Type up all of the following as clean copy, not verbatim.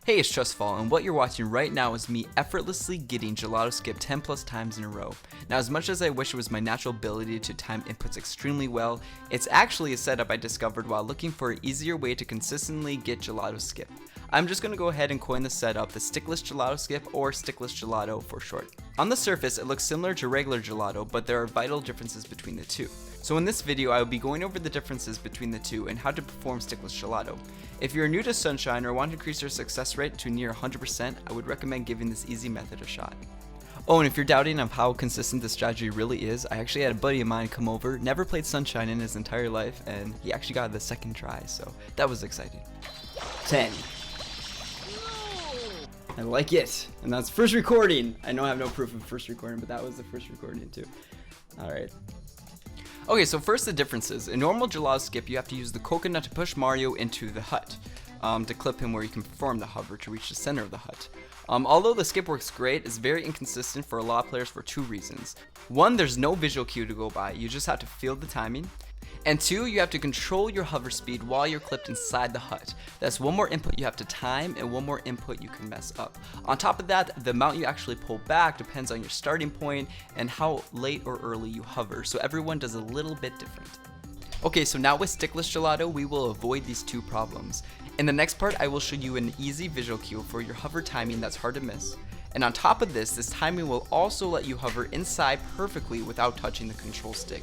Hey, it's Trustfall, and what you're watching right now is me effortlessly getting Gelato Skip 10 plus times in a row. Now, as much as I wish it was my natural ability to time inputs extremely well, it's actually a setup I discovered while looking for an easier way to consistently get Gelato Skip. I'm just going to go ahead and coin the setup the Stickless Gelato Skip, or Stickless Gelato for short. On the surface, it looks similar to regular gelato, but there are vital differences between the two. So in this video, I will be going over the differences between the two and how to perform Stickless Gelato. If you're new to Sunshine or want to increase your success rate to near 100%, I would recommend giving this easy method a shot. Oh, and if you're doubting of how consistent this strategy really is, I actually had a buddy of mine come over, never played Sunshine in his entire life, and he actually got the second try, so that was exciting. 10. I like it. And that's first recording. I know I have no proof of first recording, but that was the first recording too. Alright. Okay, so first the differences. In normal Gelato Skip, you have to use the coconut to push Mario into the hut, to clip him where you can perform the hover to reach the center of the hut. Although the skip works great, it's very inconsistent for a lot of players for two reasons. One, there's no visual cue to go by, you just have to feel the timing. And two, you have to control your hover speed while you're clipped inside the hut. That's one more input you have to time and one more input you can mess up. On top of that, the amount you actually pull back depends on your starting point and how late or early you hover, so everyone does a little bit different. Okay, so now with Stickless Gelato, we will avoid these two problems. In the next part, I will show you an easy visual cue for your hover timing that's hard to miss. And on top of this timing will also let you hover inside perfectly without touching the control stick.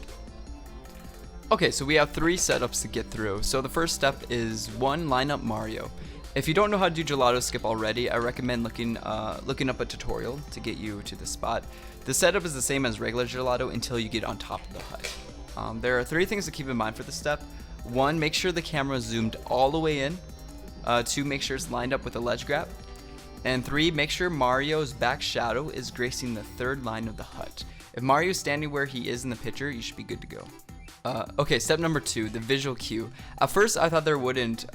Okay, so we have three setups to get through. So the first step is 1, line up Mario. If you don't know how to do Gelato Skip already, I recommend looking up a tutorial to get you to the spot. The setup is the same as regular Gelato until you get on top of the hut. There are 3 things to keep in mind for this step. 1, make sure the camera is zoomed all the way in. 2, make sure it's lined up with the ledge grab. And 3, make sure Mario's back shadow is gracing the 3rd line of the hut. If Mario is standing where he is in the picture, you should be good to go. Okay, step number 2, the visual cue. At first, I thought there wouldn't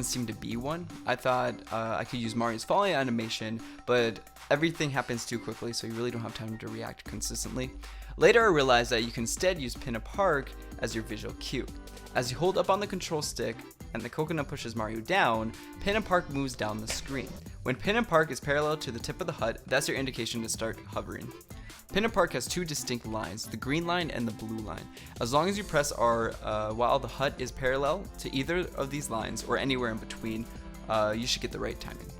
seem to be one. I thought I could use Mario's falling animation, but everything happens too quickly, so you really don't have time to react consistently. Later, I realized that you can instead use Pin a Park as your visual cue. As you hold up on the control stick and the coconut pushes Mario down, Pin and Park moves down the screen. When Pin and Park is parallel to the tip of the hut, that's your indication to start hovering. Pin and Park has 2 distinct lines, the green line and the blue line. As long as you press R while the hut is parallel to either of these lines or anywhere in between, you should get the right timing.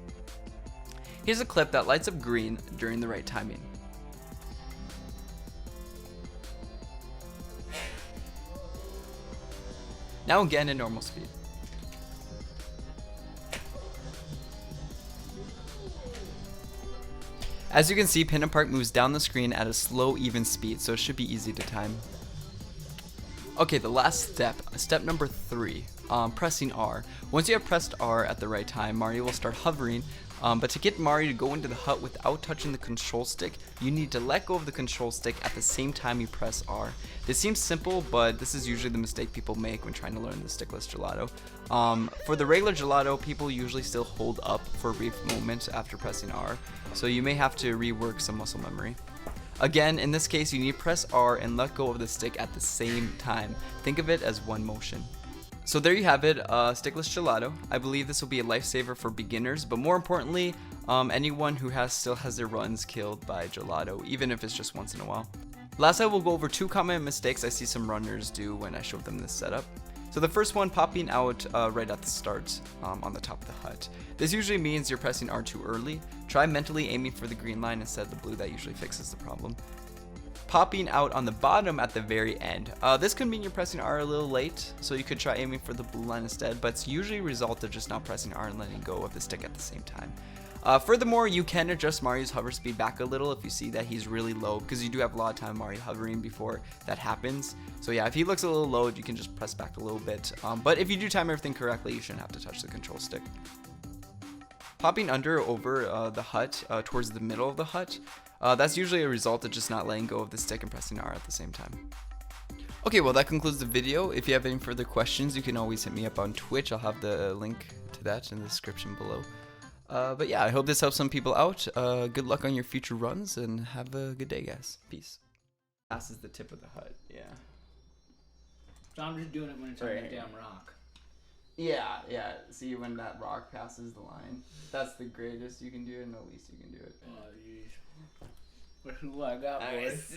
Here's a clip that lights up green during the right timing. Now again at normal speed. As you can see, Pin and Park moves down the screen at a slow, even speed, so it should be easy to time. Okay, the last step number 3, pressing R. Once you have pressed R at the right time, Mario will start hovering, but to get Mario to go into the hut without touching the control stick, you need to let go of the control stick at the same time you press R. This seems simple, but this is usually the mistake people make when trying to learn the Stickless Gelato. For the regular Gelato, people usually still hold up for a brief moment after pressing R, so you may have to rework some muscle memory. Again, in this case, you need to press R and let go of the stick at the same time. Think of it as one motion. So there you have it, Stickless Gelato. I believe this will be a lifesaver for beginners, but more importantly, anyone who still has their runs killed by Gelato, even if it's just once in a while. Last, I will go over 2 common mistakes I see some runners do when I show them this setup. So the first one, popping out right at the start on the top of the hut. This usually means you're pressing R too early. Try mentally aiming for the green line instead of the blue, that usually fixes the problem. Popping out on the bottom at the very end. This could mean you're pressing R a little late, so you could try aiming for the blue line instead, but it's usually a result of just not pressing R and letting go of the stick at the same time. Furthermore, you can adjust Mario's hover speed back a little if you see that he's really low, because you do have a lot of time Mario hovering before that happens. So yeah, if he looks a little low, you can just press back a little bit. But if you do time everything correctly, you shouldn't have to touch the control stick. Popping under or over the hut towards the middle of the hut, that's usually a result of just not letting go of the stick and pressing R at the same time. Okay, well that concludes the video. If you have any further questions, you can always hit me up on Twitch. I'll have the link to that in the description below. But yeah, I hope this helps some people out. Good luck on your future runs, and have a good day, guys. Peace. This is the tip of the hut, yeah. So I'm just doing it when it's on that damn rock. Yeah, yeah. See when that rock passes the line. That's the greatest you can do and the least you can do it. Oh, jeez. What I got, boys?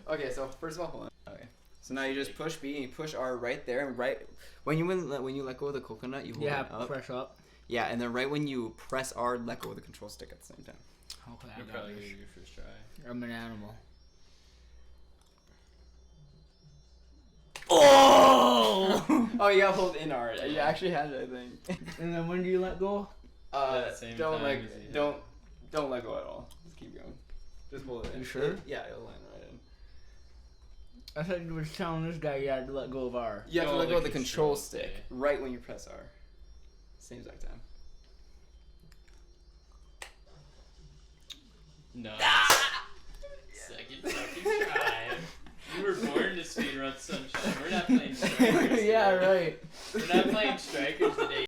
Okay, so first of all, hold on. Okay. So now you just push B and you push R right there, and right when you let go of the coconut, you hold it up. Press up. Yeah, and then right when you press R, let go of the control stick at the same time. Okay, You're probably gonna do your first try. I'm an animal. Oh! Oh, you gotta hold in R. You actually had it, I think. And then when do you let go? Same Don't time as you hit. don't let go at all. Just keep going. Just hold it in. You sure? Yeah, it'll land right in. I thought you were telling this guy you had to let go of R. You have to Go let go of the control control stick stick. right when you press R. Same exact time. No. Second fucking try. You were born to speedrun Sunshine. We're not playing Strikers. Yeah, today. right. We're not playing Strikers today.